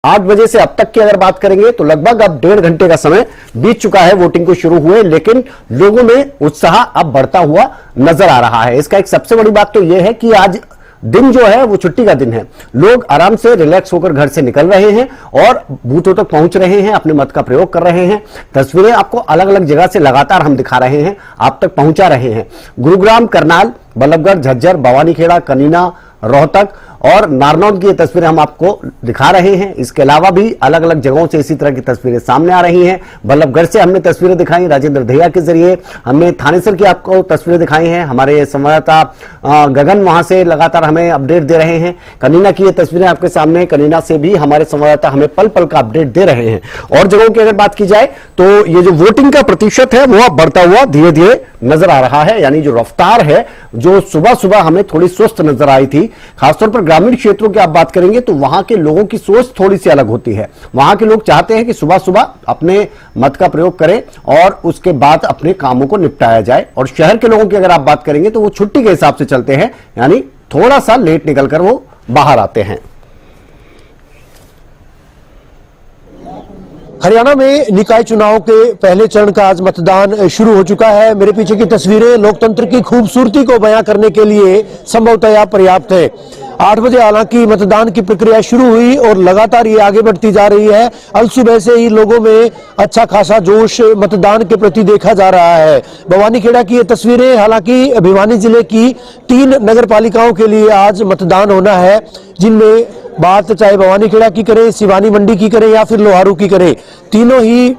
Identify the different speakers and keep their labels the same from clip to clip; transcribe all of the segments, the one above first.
Speaker 1: 8 बजे से अब तक की अगर बात करेंगे तो लगभग अब 1.5 घंटे का समय बीत चुका है वोटिंग को शुरू हुए, लेकिन लोगों में उत्साह अब बढ़ता हुआ नजर आ रहा है। इसका एक सबसे बड़ी बात तो यह है कि आज दिन जो है वो छुट्टी का दिन है। लोग आराम से रिलैक्स होकर घर से निकल रहे हैं और बूथों तक पहुंच रहे हैं, अपने मत का प्रयोग कर रहे हैं। तस्वीरें आपको अलग अलग जगह से लगातार हम दिखा रहे हैं, आप तक पहुंचा रहे हैं। गुरुग्राम, करनाल, बल्लभगढ़, झज्जर, भवानीखेड़ा, कनीना, रोहतक और नारनौल की तस्वीरें हम आपको दिखा रहे हैं। इसके अलावा भी अलग अलग जगहों से इसी तरह की तस्वीरें सामने आ रही हैं। बल्लभगढ़ से हमने तस्वीरें दिखाई, राजेंद्र दहिया के जरिए हमने थानेसर की आपको तस्वीरें दिखाई हैं। हमारे संवाददाता गगन वहां से लगातार हमें अपडेट दे रहे हैं। कनीना की ये तस्वीरें आपके सामने, कनीना से भी हमारे संवाददाता हमें पल पल का अपडेट दे रहे हैं। और जगहों की अगर बात की जाए तो ये जो वोटिंग का प्रतिशत है वो बढ़ता हुआ धीरे धीरे नजर आ रहा है। यानी जो रफ्तार है, जो सुबह सुबह हमें थोड़ी सुस्त नजर आई थी, खासतौर पर ग्रामीण क्षेत्रों की आप बात करेंगे तो वहां के लोगों की सोच थोड़ी सी अलग होती है। वहां के लोग चाहते हैं कि सुबह सुबह अपने मत का प्रयोग करें और उसके बाद अपने कामों को निपटाया जाए। और शहर के लोगों की अगर आप बात करेंगे तो वो छुट्टी के हिसाब से चलते हैं, यानी थोड़ा सा लेट निकलकर वो बाहर आते हैं।
Speaker 2: हरियाणा में निकाय चुनाव के पहले चरण का आज मतदान शुरू हो चुका है। मेरे पीछे की तस्वीरें लोकतंत्र की खूबसूरती को बयां करने के लिए संभवतः पर्याप्त है। 8 बजे हालांकि मतदान की प्रक्रिया शुरू हुई और लगातार ये आगे बढ़ती जा रही है। अल सुबह से ही लोगों में अच्छा खासा जोश मतदान के प्रति देखा जा रहा है। भवानीखेड़ा की ये तस्वीरें, हालांकि भिवानी जिले की 3 नगर पालिकाओं के लिए आज मतदान होना है, जिनमें बात चाहे भवानीखेड़ा की करें, सिवानी मंडी की करें या फिर लोहारू की करें, तीनों ही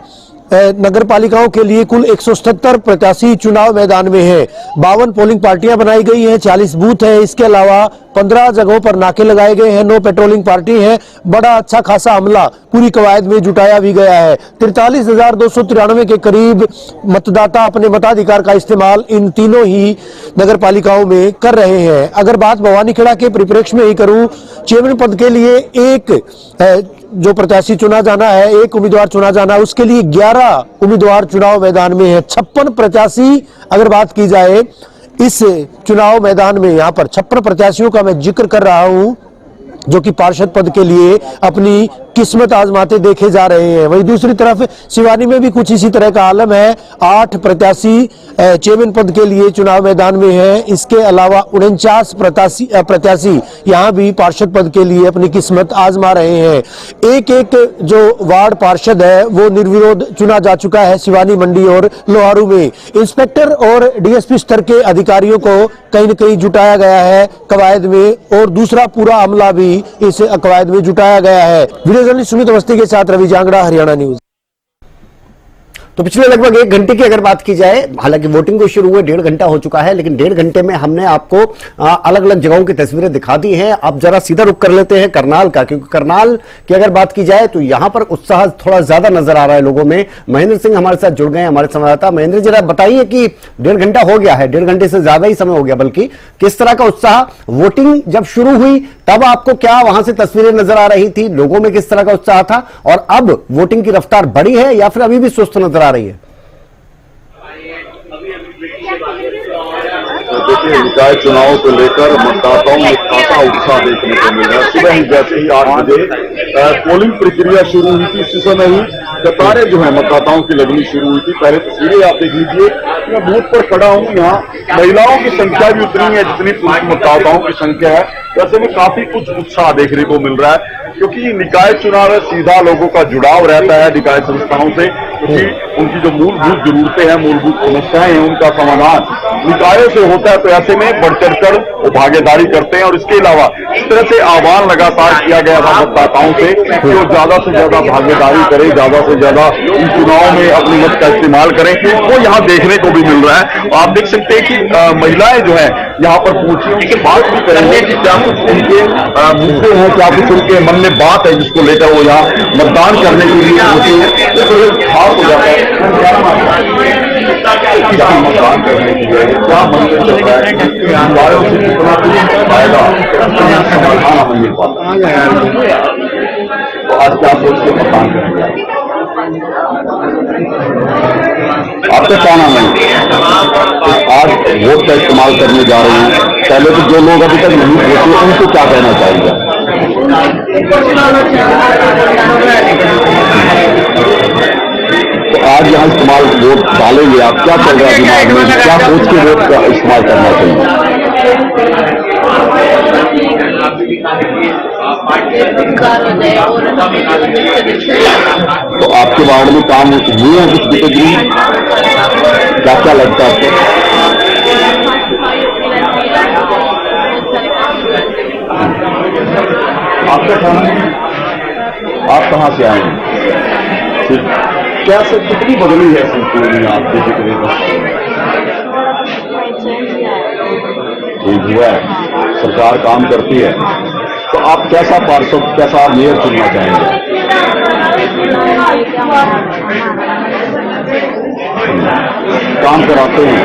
Speaker 2: नगर पालिकाओं के लिए कुल 177 प्रत्याशी चुनाव मैदान में है। 52 पोलिंग पार्टियां बनाई गई हैं, 40 बूथ है। इसके अलावा 15 जगहों पर नाके लगाए गए हैं, 9 पेट्रोलिंग पार्टी है। बड़ा अच्छा खासा अमला पूरी कवायद में जुटाया भी गया है। 43,293 के करीब मतदाता अपने मताधिकार का इस्तेमाल इन तीनों ही नगर पालिकाओं में कर रहे हैं। अगर बात भवानीखेड़ा के परिप्रेक्ष्य में ही करूं, चेयरमैन पद के लिए एक जो प्रत्याशी चुना जाना है, एक उम्मीदवार चुना जाना है, उसके लिए 11 उम्मीदवार चुनाव मैदान में है। 56 प्रत्याशी अगर बात की जाए इस चुनाव मैदान में, यहां पर 56 प्रत्याशियों का मैं जिक्र कर रहा हूं जो कि पार्षद पद के लिए अपनी किस्मत आजमाते देखे जा रहे हैं। वहीं दूसरी तरफ सिवानी में भी कुछ इसी तरह का आलम है। 8 प्रत्याशी चेयरमैन पद के लिए चुनाव मैदान में है। इसके अलावा 49 प्रत्याशी यहां भी पार्षद पद के लिए अपनी किस्मत आजमा रहे हैं। एक जो वार्ड पार्षद है वो निर्विरोध चुना जा चुका है सिवानी मंडी और लोहारू में। इंस्पेक्टर और डीएसपी स्तर के अधिकारियों को कहीं न कहीं जुटाया गया है कवायद में, और दूसरा पूरा अमला भी इस कवायद में जुटाया गया है। वीडियो जर्नलिस्ट सुमित अवस्थी के साथ रवि जांगड़ा, हरियाणा न्यूज।
Speaker 1: तो पिछले लगभग 1 घंटे की अगर बात की जाए, हालांकि वोटिंग को शुरू हुए 1.5 घंटा हो चुका है, लेकिन 1.5 घंटे में हमने आपको अलग अलग जगहों की तस्वीरें दिखा दी हैं। अब जरा सीधा रुख कर लेते हैं करनाल का, क्योंकि करनाल की अगर बात की जाए तो यहां पर उत्साह थोड़ा ज्यादा नजर आ रहा है लोगों में। महेंद्र सिंह हमारे साथ जुड़ गए, हमारे संवाददाता। महेंद्र, जरा बताइए कि 1.5 घंटा हो गया है, 1.5 घंटे से ज्यादा ही समय हो गया बल्कि, किस तरह का उत्साह, वोटिंग जब शुरू हुई तब आपको क्या वहां से तस्वीरें नजर आ रही थी, लोगों में किस तरह का उत्साह था, और अब वोटिंग की रफ्तार बढ़ी है या फिर अभी भी सुस्त नजर आ रही है?
Speaker 3: देखिए, निकाय चुनाव को लेकर मतदाताओं में खासा उत्साह देखने को मिल रहा है। सुबह ही जैसे ही 8 बजे पोलिंग प्रक्रिया शुरू हुई थी, उसी समय ही कतारें जो है मतदाताओं की लगनी शुरू हुई थी। पहले तस्वीरें आप देख लीजिए, मैं बूथ पर खड़ा हूँ, यहाँ महिलाओं की संख्या भी उतनी है जितनी पुरुष मतदाताओं की संख्या है। वैसे में काफी कुछ उत्साह देखने को मिल रहा है, क्योंकि निकाय चुनाव में सीधा लोगों का जुड़ाव रहता है निकाय संस्थाओं से, क्योंकि उनकी जो मूलभूत जरूरतें हैं, मूलभूत समस्याएं हैं, उनका समाधान निकायों से होता है। तो ऐसे में बढ़ चढ़कर वो भागीदारी करते हैं। और इसके अलावा इस तरह से आह्वान लगातार किया गया था मतदाताओं से कि वो ज्यादा से ज्यादा भागीदारी करें, ज्यादा से ज्यादा इन चुनाव में अपनी मत का इस्तेमाल करें, वो यहाँ देखने को भी मिल रहा है। आप देख सकते हैं कि महिलाएं जो है यहाँ पर पहुंची, उनसे बात भी करेंगे कि क्या कुछ उनके मुद्दे हैं, क्या कुछ उनके मन में बात है जिसको लेकर वो यहाँ मतदान करने के लिए होती है। तो खास हो जाता है क्या मतदान करने के लिए क्या मन में चल रहा है, परिवारों से कितना कुछ आएगा, समाधान हमें मिल पाता है। तो आज क्या सोच के मतदान करेंगे? आपका क्या नाम है? आज वोट का इस्तेमाल करने जा रहे हैं, पहले तो जो लोग अभी तक नहीं वोटे उनको क्या कहना चाहिए? तो आज यहाँ इस्तेमाल वोट डालेंगे आप, क्या चल रहा है दिमाग में, क्या सोच के वोट का इस्तेमाल करना चाहिए? तो आपके वार्ड में काम हुए हैं कुछ बीते दिन, क्या क्या लगता है आपको? आपका खाना, आप कहाँ से आए हैं? क्या सर कितनी बदली है संपूर्ण आपके जिक्र का? ठीक हुआ है, सरकार काम करती है। तो आप कैसा पार्षद, कैसा मेयर चुनना चाहेंगे? काम कराते हैं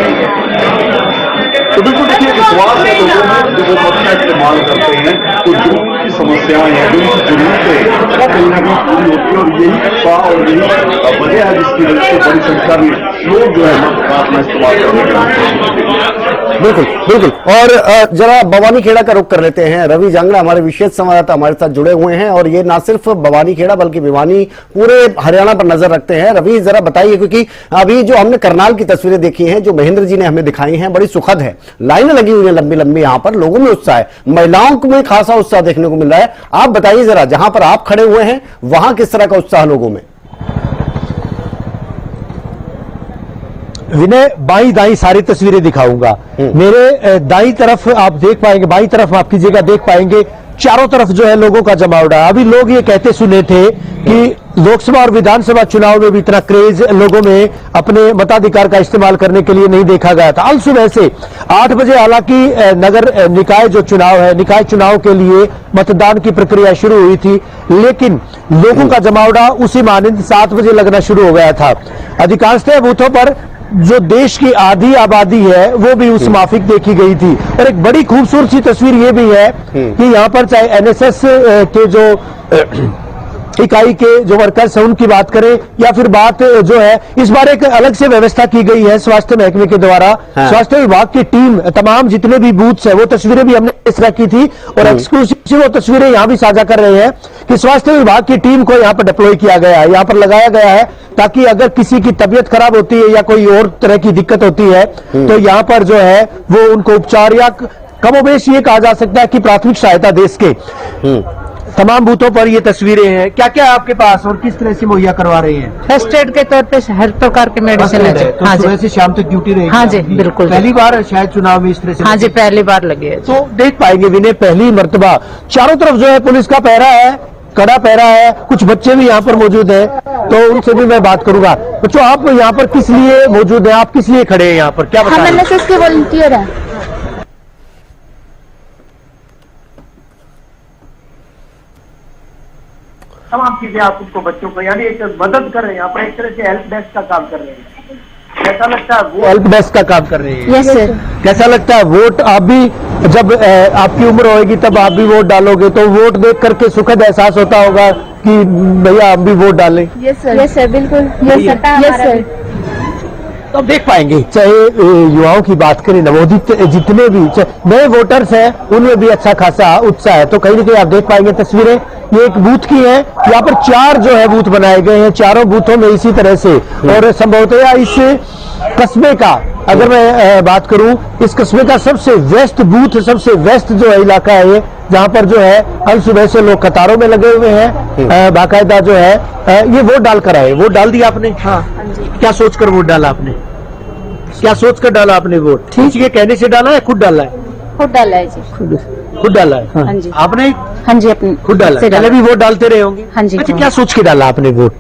Speaker 3: तो बिल्कुल देखिए, विश्वास है लोगों में, जो वो मत का इस्तेमाल करते हैं तो जो उनकी समस्याएं हैं, जो उनकी जरूरतें, वो कहीं ना कहीं पूरी होती है। और यही उत्साह और यही वजह है जिसकी वजह से बड़ी संख्या में लोग जो है मत का अपना इस्तेमाल करते।
Speaker 1: बिल्कुल बिल्कुल। और जरा भवानी खेड़ा का रुख कर लेते हैं। रवि जांगड़ा हमारे विशेष संवाददाता हमारे साथ जुड़े हुए हैं और ये ना सिर्फ भवानी खेड़ा बल्कि भिवानी पूरे हरियाणा पर नजर रखते हैं। रवि जरा बताइए, क्योंकि अभी जो हमने करनाल की तस्वीरें देखी हैं, जो महेंद्र जी ने हमें दिखाई हैं, बड़ी सुखद है। लाइनें लगी हुई हैं लंबी लंबी, यहां पर लोगों में उत्साह है, महिलाओं में खासा उत्साह देखने को मिल रहा है। आप बताइए जरा, जहां पर आप खड़े हुए हैं वहां किस तरह का उत्साह लोगों में?
Speaker 2: विनय, बाई दाई सारी तस्वीरें दिखाऊंगा। मेरे दाई तरफ आप देख पाएंगे, बाई तरफ आप की जगह देख पाएंगे, चारों तरफ जो है लोगों का जमावड़ा है। अभी लोग ये कहते सुने थे कि लोकसभा और विधानसभा चुनाव में भी इतना क्रेज लोगों में अपने मताधिकार का इस्तेमाल करने के लिए नहीं देखा गया था। अल सुबह से 8 बजे हालांकि नगर निकाय जो चुनाव है, निकाय चुनाव के लिए मतदान की प्रक्रिया शुरू हुई थी, लेकिन लोगों का जमावड़ा उसी मानंद 7 बजे लगना शुरू हो गया था। अधिकांशतः बूथों पर जो देश की आधी आबादी है वो भी उस माफिक देखी गई थी। और एक बड़ी खूबसूरत सी तस्वीर ये भी है कि यहाँ पर चाहे एनएसएस के जो इकाई के जो वर्कर्स हैं उनकी बात करें या फिर बात जो है, इस बार एक अलग से व्यवस्था की गई है स्वास्थ्य महकमे के द्वारा। स्वास्थ्य विभाग की टीम तमाम जितने भी बूथ्स है, वो तस्वीरें भी हमने इस तरह की थी और एक्सक्लूसिव वो तस्वीरें यहां भी साझा कर रहे हैं कि स्वास्थ्य विभाग की टीम को यहां पर डिप्लॉय किया गया है, यहां पर लगाया गया है, ताकि अगर किसी की तबीयत खराब होती है या कोई और तरह की दिक्कत होती है तो यहां पर जो है वो उनको उपचार या कमोबेश ये कहा जा सकता है कि प्राथमिक सहायता दे सके। तमाम बूथों पर ये तस्वीरें हैं। क्या क्या आपके पास और किस तरह से मुहैया करवा रहे हैं?
Speaker 4: फर्स्ट एड के तौर पे हर प्रकार के मेडिसिन है।
Speaker 2: तो
Speaker 4: हाँ
Speaker 2: सुबह
Speaker 4: जी,
Speaker 2: से शाम तक ड्यूटी रहेगी?
Speaker 4: हाँ जी, बिल्कुल।
Speaker 2: पहली बार शायद चुनाव में इस तरह से?
Speaker 4: हाँ जी, पहली बार लगी है।
Speaker 2: तो देख पाएंगे विनय, पहली मर्तबा चारों तरफ जो है पुलिस का पहरा है, कड़ा पहरा है। कुछ बच्चे भी यहाँ पर मौजूद हैं, तो उनसे भी मैं बात करूंगा। बच्चों, आप यहाँ पर किस लिए मौजूद हैं? आप किस लिए खड़े हैं यहाँ पर, क्या
Speaker 5: हम
Speaker 2: बताएं?
Speaker 5: एनएसएस के वॉलंटियर हैं।
Speaker 6: तमाम चीजें आप उनको बच्चों को यानी एक मदद कर रहे हैं, आप एक तरह से हेल्प डेस्क का काम कर रहे हैं। कैसा लगता है वो?
Speaker 2: हेल्प डेस्क का काम कर रहे हैं।
Speaker 5: Yes sir.
Speaker 2: कैसा लगता है वोट? आप भी जब आपकी उम्र होगी तब आप भी वोट डालोगे, तो वोट देख करके सुखद एहसास होता होगा कि भैया हम भी वोट डालें।
Speaker 5: यस सर, यस सर, बिल्कुल यस सर।
Speaker 2: तो देख पाएंगे, चाहे युवाओं की बात करें, नवोदित जितने भी नए वोटर्स हैं उनमें भी अच्छा खासा उत्साह है। तो कहीं ना कहीं आप देख पाएंगे तस्वीरें, ये एक बूथ की है, यहाँ पर 4 जो है बूथ बनाए गए हैं, चारों बूथों में इसी तरह से। और संभवतः इस कस्बे का अगर मैं बात करूं, इस कस्बे का सबसे वेस्ट बूथ, सबसे वेस्ट जो है इलाका है ये, जहां पर जो है हर सुबह से लोग कतारों में लगे हुए हैं, बाकायदा जो है ये वोट डाल कर आए। वोट डाल दिया आपने? हाँ। क्या सोचकर वोट डाला आपने? क्या सोचकर डाला आपने वोट? ठीक है, कहने से डाला है, खुद डाला है?
Speaker 5: खुद डाला है जी।
Speaker 2: खुद डाला है।
Speaker 5: हाँ जी।
Speaker 2: आपने?
Speaker 5: हाँ जी, अपने
Speaker 2: खुद डाला है। पहले भी वोट डालते रहे होंगे?
Speaker 5: हाँ जी।
Speaker 2: अच्छा, क्या सोच के डाला आपने वोट?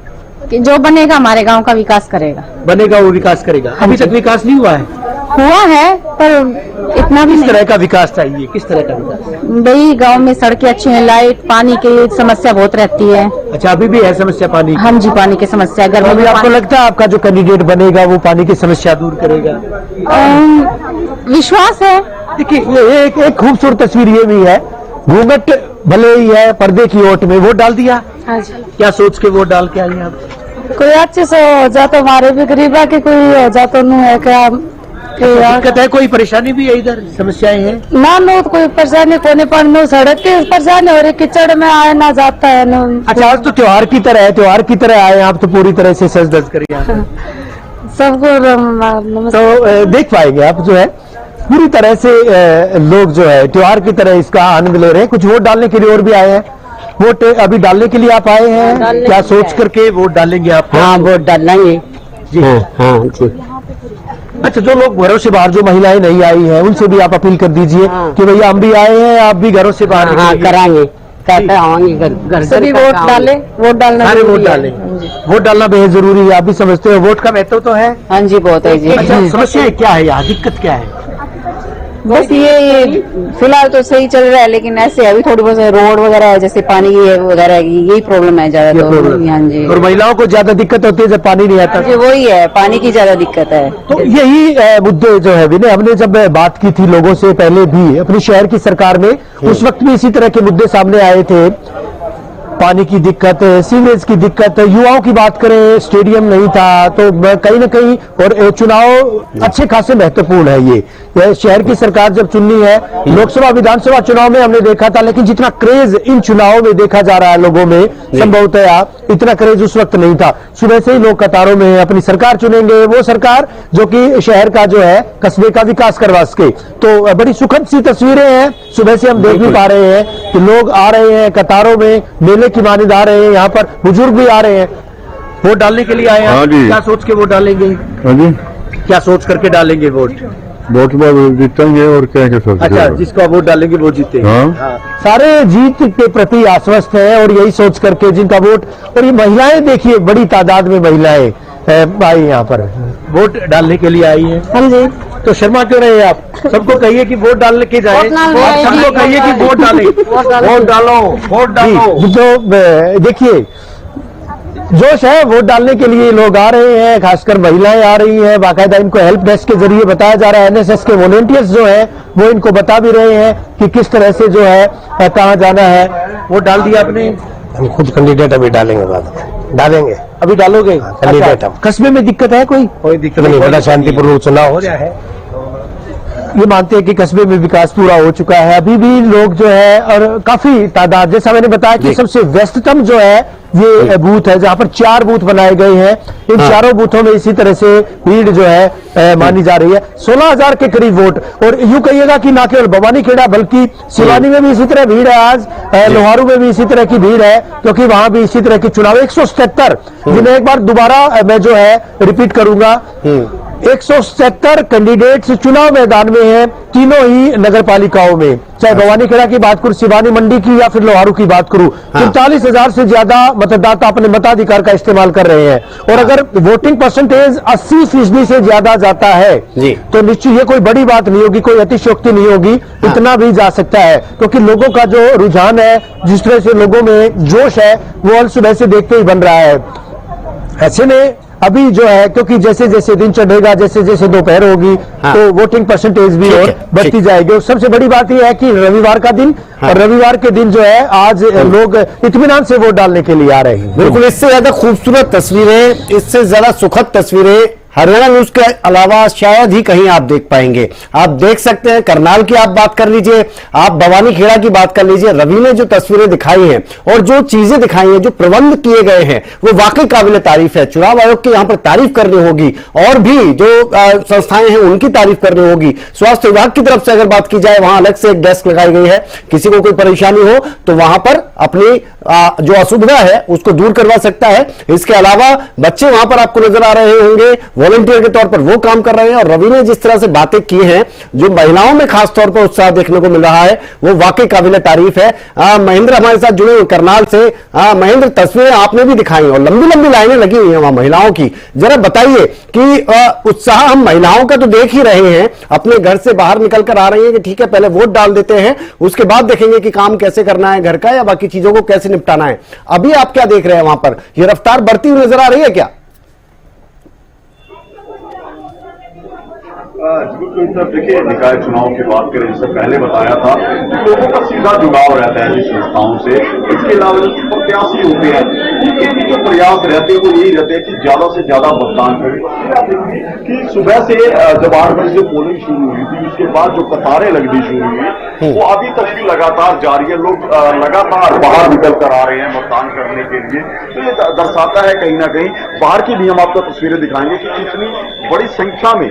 Speaker 5: कि जो बनेगा हमारे गांव का विकास करेगा।
Speaker 2: बनेगा वो विकास करेगा। अभी तक विकास नहीं हुआ है?
Speaker 5: हुआ है पर इतना भी
Speaker 2: किस
Speaker 5: नहीं।
Speaker 2: तरह का विकास चाहिए? किस तरह का विकास?
Speaker 5: भाई गांव में सड़कें अच्छी हैं, लाइट पानी की समस्या बहुत रहती है।
Speaker 2: अच्छा, अभी भी है समस्या पानी की?
Speaker 5: हाँ जी, पानी की समस्या। गर्मी
Speaker 2: अभी
Speaker 5: में
Speaker 2: आपको लगता है आपका जो कैंडिडेट बनेगा वो पानी की समस्या दूर करेगा?
Speaker 5: विश्वास है।
Speaker 2: देखिए, ये एक खूबसूरत तस्वीर ये भी है, घूंघट भले ही है, पर्दे की ओट में वोट डाल दिया।
Speaker 5: हाँ जी।
Speaker 2: क्या सोच के वोट डाल के आई आप?
Speaker 5: कोई अच्छे से हो जा तो हमारे भी गरीबा के कोई हो जा तो नहीं है क्या
Speaker 2: दिक्कत है, कोई परेशानी भी है इधर, समस्याएं हैं?
Speaker 5: ना नो तो कोई परेशानी कोने पर नो सड़क की परेशानी हो रही, कीचड़ में आए ना जाता है नो।
Speaker 2: अच्छा, आज तो त्योहार की तरह है, त्योहार की तरह आए आप तो पूरी तरह से सज धज कर यहाँ।
Speaker 5: सबको
Speaker 2: तो देख पाएंगे आप जो है पूरी तरह से लोग जो है त्योहार की तरह इसका आनंद ले रहे हैं। कुछ वोट डालने के लिए और भी आए हैं। वोट अभी डालने के लिए आप आए हैं, क्या सोच करके वोट डालेंगे आप?
Speaker 4: हाँ वोट डालेंगे
Speaker 2: जी
Speaker 4: हाँ जी।
Speaker 2: अच्छा, जो लोग घरों से बाहर, जो महिलाएं नहीं आई हैं, उनसे भी आप अपील कर दीजिए कि भैया हम भी आए हैं, आप भी घरों से बाहर
Speaker 4: हाँ कराएंगे, कहते आएंगे घर
Speaker 5: सभी वोट डाले, वोट डालना
Speaker 2: सारे वोट डालें। वोट डालना बेहद जरूरी है, आप भी समझते हो वोट का महत्व तो है।
Speaker 4: हाँ जी बहुत है जी।
Speaker 2: अच्छा, समस्या क्या है यहाँ, दिक्कत क्या है?
Speaker 5: बस ये फिलहाल तो सही चल रहा है, लेकिन ऐसे अभी थोड़ी बहुत रोड वगैरह है, जैसे पानी की वगैरह की, यही प्रॉब्लम है ज्यादा। तो हाँ जी,
Speaker 2: और महिलाओं को ज्यादा दिक्कत होती है जब पानी नहीं आता।
Speaker 5: जी वही है, पानी की ज्यादा दिक्कत है।
Speaker 2: तो यही मुद्दे जो है विनय, हमने जब बात की थी लोगों से पहले भी अपनी शहर की सरकार में, उस वक्त भी इसी तरह के मुद्दे सामने आए थे। पानी की दिक्कत, सीवेज की दिक्कत, युवाओं की बात करें, स्टेडियम नहीं था, तो कहीं ना कहीं, और चुनाव अच्छे खासे महत्वपूर्ण है। ये शहर की सरकार जब चुननी है, लोकसभा विधानसभा चुनाव में हमने देखा था, लेकिन जितना क्रेज इन चुनावों में देखा जा रहा है लोगों में, संभवतः इतना क्रेज उस वक्त नहीं था। सुबह से ही लोग कतारों में अपनी सरकार चुनेंगे, वो सरकार जो कि शहर का जो है कस्बे का विकास करवा सके। तो बड़ी सुखद सी तस्वीरें हैं, सुबह से हम देख भी पा रहे हैं कि लोग आ रहे हैं कतारों में, मेले की मानद आ रहे हैं, यहाँ पर बुजुर्ग भी आ रहे हैं, वोट डालने के लिए आए हैं।
Speaker 3: हाँ जी।
Speaker 2: क्या सोच के वोट डालेंगे?
Speaker 3: हाँ जी,
Speaker 2: क्या सोच करके डालेंगे वोट?
Speaker 3: वोट में जीतेंगे और क्या क्या सोच?
Speaker 2: अच्छा, जिसको आप वोट डालेंगे वो जीते।
Speaker 3: हाँ।
Speaker 2: सारे जीत के प्रति आश्वस्त हैं और यही सोच करके जिनका वोट, और ये महिलाएं देखिए, बड़ी तादाद में महिलाएं आई यहाँ पर वोट डालने के लिए आई है।
Speaker 5: हाँ जी।
Speaker 2: तो शर्मा क्यों रहे आप? सबको कहिए कि वोट डालने के जाए, सबको कहिए कि वोट डालें, वोट डालो, वोट डालो। तो देखिए जोश है, वोट डालने के लिए लोग आ रहे हैं, खासकर महिलाएं आ रही हैं। बाकायदा इनको हेल्प डेस्क के जरिए बताया जा रहा है, एनएसएस के वॉलंटियर्स जो है वो इनको बता भी रहे हैं कि किस तरह से जो है कहाँ जाना है। वोट डाल दिया आपने?
Speaker 7: हम खुद कैंडिडेट अभी डालेंगे, बाद में डालेंगे।
Speaker 2: अभी डालोगे?
Speaker 7: कैंडिडेट हम।
Speaker 2: कस्बे में दिक्कत है कोई?
Speaker 7: कोई दिक्कत नहीं, बड़ा शांतिपूर्वक चुनाव हो रहा है।
Speaker 2: ये मानते हैं कि कस्बे में विकास पूरा हो चुका है। अभी भी लोग जो है, और काफी तादाद, जैसा मैंने बताया कि सबसे व्यस्ततम जो है ये बूथ है, जहां पर 4 बूथ बनाए गए हैं। इन चारों बूथों में इसी तरह से भीड़ जो है मानी जा रही है। 16,000 के करीब वोट, और यूं कहिएगा कि ना केवल भवानी खेड़ा बल्कि सिवानी में भी इसी तरह भीड़ है। आज लोहारू में भी इसी तरह की भीड़ है, क्योंकि वहां भी इसी तरह की चुनाव 177, जिन्हें एक बार दोबारा मैं जो है रिपीट करूंगा, 177 कैंडिडेट्स चुनाव मैदान में हैं, तीनों ही नगर पालिकाओं में, चाहे भवानी खेड़ा की बात करूं, सिवानी मंडी की या फिर लोहारू की बात करूं। 45,000 से ज्यादा मतदाता अपने मताधिकार का इस्तेमाल कर रहे हैं। और अगर वोटिंग परसेंटेज 80% से ज्यादा जाता है तो निश्चित ये कोई बड़ी बात नहीं होगी, कोई अतिशयोक्ति नहीं होगी, इतना भी जा सकता है, क्योंकि लोगों का जो रुझान है, जिस तरह से लोगों में जोश है, वो आज सुबह से देखते ही बन रहा है। ऐसे में अभी जो है, क्योंकि जैसे जैसे दिन चढ़ेगा, जैसे जैसे दोपहर होगी, तो वोटिंग परसेंटेज भी और बढ़ती जाएगी। और सबसे बड़ी बात यह है कि रविवार का दिन, और रविवार के दिन जो है आज लोग इत्मीनान से वोट डालने के लिए आ रहे हैं।
Speaker 1: बिल्कुल, इससे ज्यादा खूबसूरत तस्वीरें, इससे ज्यादा सुखद तस्वीरें हरियाणा न्यूज के अलावा शायद ही कहीं आप देख पाएंगे। आप देख सकते हैं, करनाल की आप बात कर लीजिए, आप भवानी खेड़ा की बात कर लीजिए, रवि ने जो तस्वीरें दिखाई हैं और जो चीजें दिखाई हैं, जो प्रबंध किए गए हैं, वो वाकई काबिल तारीफ है। चुनाव आयोग की यहां पर तारीफ करनी होगी, और भी जो संस्थाएं हैं उनकी तारीफ करनी होगी। स्वास्थ्य विभाग की तरफ से अगर बात की जाए, वहां अलग से एक डेस्क लगाई गई है, किसी को कोई परेशानी हो तो वहां पर अपनी जो असुविधा है उसको दूर करवा सकता है। इसके अलावा बच्चे वहां पर आपको नजर आ रहे होंगे, वॉलंटियर के तौर पर वो काम कर रहे हैं। और रवि ने जिस तरह से बातें की हैं, जो महिलाओं में खास तौर पर उत्साह देखने को मिल रहा है, वो वाकई काबिल तारीफ है। महेंद्र हमारे साथ जुड़े करनाल से। महेंद्र, तस्वीरें आपने भी दिखाई और लंबी लंबी लाइनें लगी हुई हैं वहां महिलाओं की। जरा बताइए कि उत्साह हम महिलाओं का तो देख ही रहे हैं, अपने घर से बाहर निकल कर आ रही है कि ठीक है पहले वोट डाल देते हैं, उसके बाद देखेंगे कि काम कैसे करना है घर का, या बाकी चीजों को कैसे निपटाना है। अभी आप क्या देख रहे हैं वहां पर, ये रफ्तार बढ़ती हुई नजर आ रही है क्या?
Speaker 3: देखिए, निकाय चुनाव की बात करें, इससे पहले बताया था कि लोगों का सीधा जुड़ाव रहता है ऐसी संस्थाओं से। इसके अलावा जो प्रत्याशी होते हैं उनके भी जो प्रयास रहते हैं वो यही रहते हैं कि ज्यादा से ज्यादा मतदान करें। आप देखिए कि सुबह से जब 8 बजे से पोलिंग शुरू हुई थी, उसके बाद जो कतारें लगनी शुरू हुई वो अभी तक भी लगातार जारी है। लोग लगातार बाहर निकल कर आ रहे हैं मतदान करने के लिए। तो ये दर्शाता है कहीं ना कहीं, बाहर की भी हम आपको तस्वीरें दिखाएंगे कि कितनी बड़ी संख्या में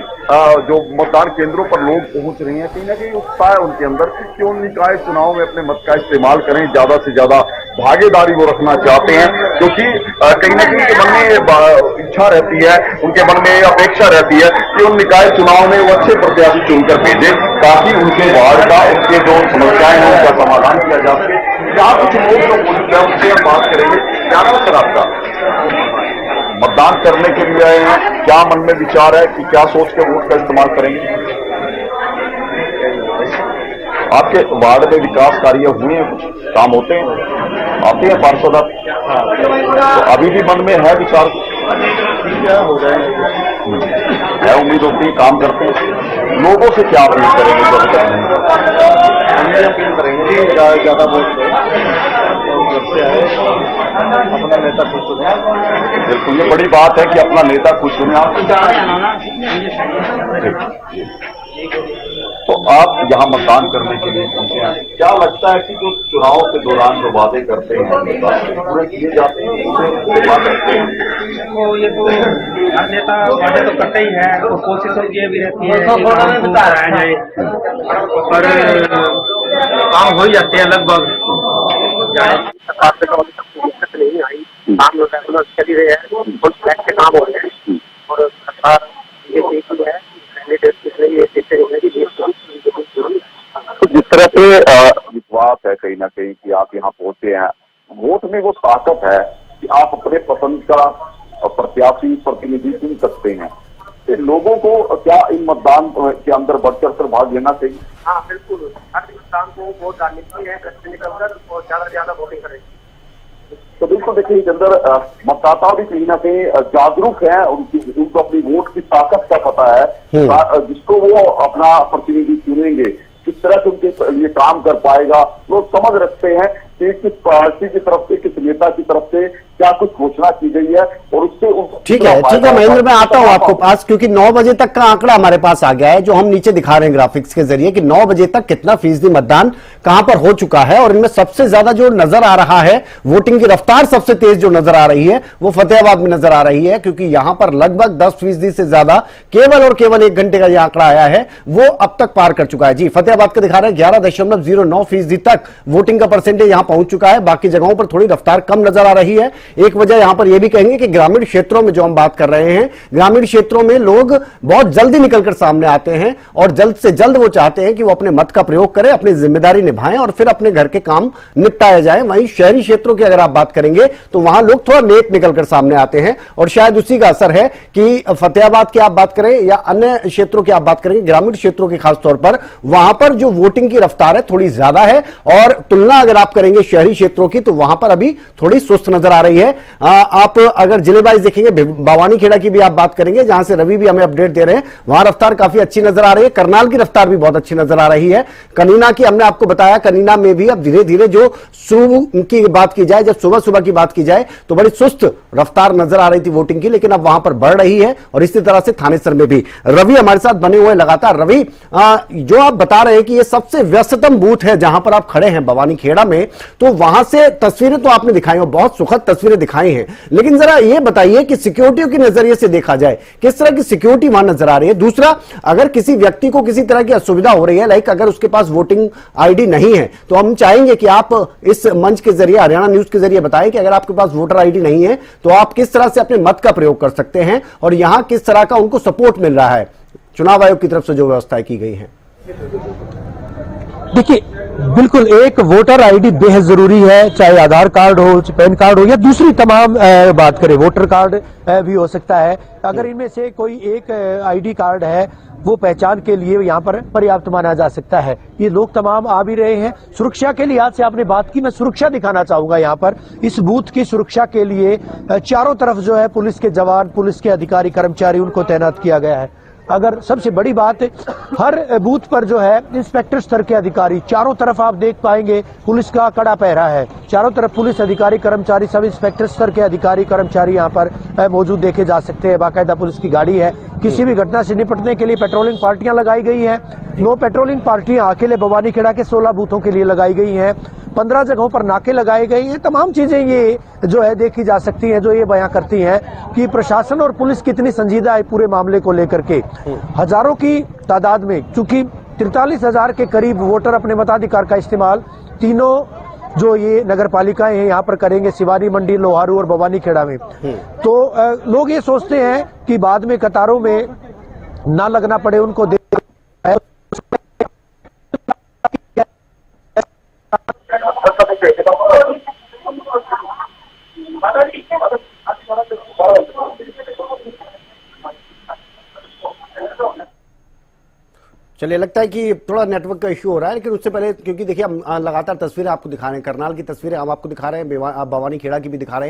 Speaker 3: जो मतदान केंद्रों पर लोग पहुंच रहे हैं। कहीं ना कहीं उत्साह है उनके अंदर कि उन निकाय चुनाव में अपने मत का इस्तेमाल करें, ज्यादा से ज्यादा भागीदारी वो रखना चाहते हैं, क्योंकि कहीं ना कहीं उनके मन में इच्छा रहती है, उनके मन में अपेक्षा रहती है कि उन निकाय चुनाव में वो अच्छे प्रत्याशी चुनकर भेजे, ताकि उनके वार्ड का, उनके जो समस्याएं हैं उनका समाधान किया जा सके। क्या कुछ लोग जो मौजूद है उनसे हम बात करेंगे। क्या सर आपका मतदान करने के लिए आए हैं, क्या मन में विचार है कि क्या सोच के वोट का इस्तेमाल करेंगे? आपके वार्ड में विकास कार्य हुए हैं, कुछ काम होते हैं, आते हैं पार्षद आप, तो अभी भी मन में है विचार हो जाए है, उम्मीद होती है, काम करते हैं। लोगों से क्या अपील करेंगे? अपील करेंगे ज्यादा वोट अपना नेता खुश चुने। बिल्कुल, ये बड़ी बात है कि अपना नेता खुश चुने। आप तो आप यहाँ मतदान करने के लिए पहुंचे हैं, क्या लगता है कि जो चुनाव के दौरान जो वादे करते हैं पूरे किए जाते हैं?
Speaker 8: वो ये तो हर नेता वादे तो करते ही है, तो कोशिश ये भी रहती है कि पर काम हो ही जाते हैं लगभग।
Speaker 6: नहीं आई, काम रेगुलर चल ही रहे हैं, फुल फ्लैग के काम हो रहे हैं और सरकार ये देख रही है
Speaker 3: तो जिस तरह से विश्वास है कहीं ना कहीं कि आप यहाँ पहुंचे हैं, वोट में वो ताकत है कि आप अपने पसंद का प्रत्याशी प्रतिनिधि चुन सकते हैं। तो लोगों को क्या इन मतदान के अंदर बढ़ कर भाग लेना चाहिए?
Speaker 6: हाँ बिल्कुल, हर इंसान को वोट डालनी चाहिए, घर से निकलकर और ज्यादा से ज्यादा वोटिंग करें।
Speaker 3: तो बिल्कुल देखिए, इसके अंदर मतदाता भी कहीं ना कहीं जागरूक है, उनको अपनी वोट की ताकत का पता है, जिसको वो अपना प्रतिनिधि चुनेंगे किस तरह से उनके लिए काम कर पाएगा। लोग समझ रखते हैं कि किस पार्टी की तरफ से, किस नेता की तरफ से क्या कुछ घोषणा की गई है और उससे
Speaker 1: ठीक है महेंद्र, मैं आता हूं आपको पास, क्योंकि 9 बजे तक का आंकड़ा हमारे पास आ गया है जो हम नीचे दिखा रहे हैं ग्राफिक्स के जरिए कि 9 बजे तक कितना फीसदी मतदान कहां पर हो चुका है। और इनमें सबसे ज्यादा जो नजर आ रहा है, वोटिंग की रफ्तार सबसे तेज जो नजर आ रही है वो फतेहाबाद में नजर आ रही है, क्योंकि यहां पर लगभग 10% से ज्यादा केवल और केवल 1 घंटे का यह आंकड़ा आया है वो अब तक पार कर चुका है। जी, फतेहाबाद का दिखा रहे हैं 11.09% तक वोटिंग का परसेंटेज यहां पहुंच चुका है। बाकी जगहों पर थोड़ी रफ्तार कम नजर आ रही है। एक वजह यहां पर यह भी कहेंगे कि ग्रामीण क्षेत्रों में जो हम बात कर रहे हैं, ग्रामीण क्षेत्रों में लोग बहुत जल्दी निकलकर सामने आते हैं और जल्द से जल्द वो चाहते हैं कि वो अपने मत का प्रयोग करें, अपनी जिम्मेदारी निभाएं और फिर अपने घर के काम निपटाए जाए। वहीं शहरी क्षेत्रों की अगर आप बात करेंगे तो वहां लोग थोड़ा लेट निकलकर सामने आते हैं और शायद उसी का असर है कि फतेहाबाद की आप बात करें या अन्य क्षेत्रों की आप बात करेंगे, ग्रामीण क्षेत्रों की खासतौर पर वहां पर जो वोटिंग की रफ्तार है थोड़ी ज्यादा है और तुलना अगर आप करेंगे शहरी क्षेत्रों की तो वहां पर अभी थोड़ी सुस्त नजर आ रही है। आप अगर जिले वाइज देखेंगे, भवानी खेड़ा की भी आप बात करेंगे जहां से रवि भी हमें अपडेट दे रहे हैं, वहां रफ्तार काफी अच्छी नजर आ रही है। करनाल की रफ्तार भी बहुत अच्छी नजर आ रही है। कनीना की हमने आपको बताया, कनीना में भी अब धीरे धीरे जो सुबह की बात की जाए, जब सुबह सुबह की बात की जाए तो बड़ी सुस्त रफ्तार नजर आ रही थी वोटिंग की, लेकिन अब वहां पर बढ़ रही है। और इसी तरह से थानेसर में भी रवि हमारे साथ बने हुए लगातार। रवि, जो आप बता रहे हैं कि ये सबसे व्यस्ततम बूथ है जहां पर आप खड़े हैं भवानी खेड़ा में, तो वहां से तस्वीरें तो आपने दिखाई और बहुत सुखद तस्वीरें दिखाई हैं, लेकिन जरा ये बताइए कि सिक्योरिटी के नजरिए से देखा जाए किस तरह की सिक्योरिटी वहां नजर आ रही है। दूसरा, अगर किसी व्यक्ति को किसी तरह की असुविधा हो रही है, लाइक अगर उसके पास वोटिंग आईडी नहीं है, तो हम चाहेंगे कि आप इस मंच के जरिए, हरियाणा न्यूज के जरिए बताएं कि अगर आपके पास वोटर आईडी नहीं है तो आप किस तरह से अपने मत का प्रयोग कर सकते हैं और यहां किस तरह का उनको सपोर्ट मिल रहा है चुनाव आयोग की तरफ से जो व्यवस्थाएं की गई है।
Speaker 2: देखिए, बिल्कुल एक वोटर आईडी बेहद जरूरी है, चाहे आधार कार्ड हो, पैन कार्ड हो या दूसरी तमाम बात करें, वोटर कार्ड भी हो सकता है। अगर इनमें से कोई एक आईडी कार्ड है वो पहचान के लिए यहाँ पर पर्याप्त माना जा सकता है। ये लोग तमाम आ भी रहे हैं। सुरक्षा के लिहाज से आपने बात की, मैं सुरक्षा दिखाना चाहूंगा। यहाँ पर इस बूथ की सुरक्षा के लिए चारों तरफ जो है पुलिस के जवान, पुलिस के अधिकारी, कर्मचारी, उनको तैनात किया गया है। अगर सबसे बड़ी बात, हर बूथ पर जो है इंस्पेक्टर स्तर के अधिकारी, चारों तरफ आप देख पाएंगे पुलिस का कड़ा पहरा है, चारों तरफ पुलिस अधिकारी कर्मचारी, सब इंस्पेक्टर स्तर के अधिकारी कर्मचारी यहाँ पर मौजूद देखे जा सकते हैं। बाकायदा पुलिस की गाड़ी है। किसी भी घटना से निपटने के लिए पेट्रोलिंग पार्टियां लगाई गई हैं। 9 पेट्रोलिंग पार्टियां अकेले भवानी खेड़ा के 16 बूथों के लिए लगाई गई हैं। 15 जगहों पर नाके लगाए गए हैं। तमाम चीजें ये जो है देखी जा सकती हैं, जो ये बयां करती हैं कि प्रशासन और पुलिस कितनी संजीदा है पूरे मामले को लेकर के। हजारों की तादाद में, चूंकि 43,000 के करीब वोटर अपने मताधिकार का इस्तेमाल तीनों जो ये नगर पालिकाएं हैं यहाँ पर करेंगे, शिवानी मंडी, लोहारू और भवानी खेड़ा में। तो लोग ये सोचते हैं कि बाद में कतारों में ना लगना पड़े उनको।
Speaker 1: चलिए, लगता है कि थोड़ा नेटवर्क का इश्यू हो रहा है, लेकिन उससे पहले, क्योंकि देखिए हम लगातार तस्वीरें आपको दिखा रहे हैं, करनाल की तस्वीरें हम आपको दिखा रहे हैं, भवानी खेड़ा की भी दिखा रहे हैं।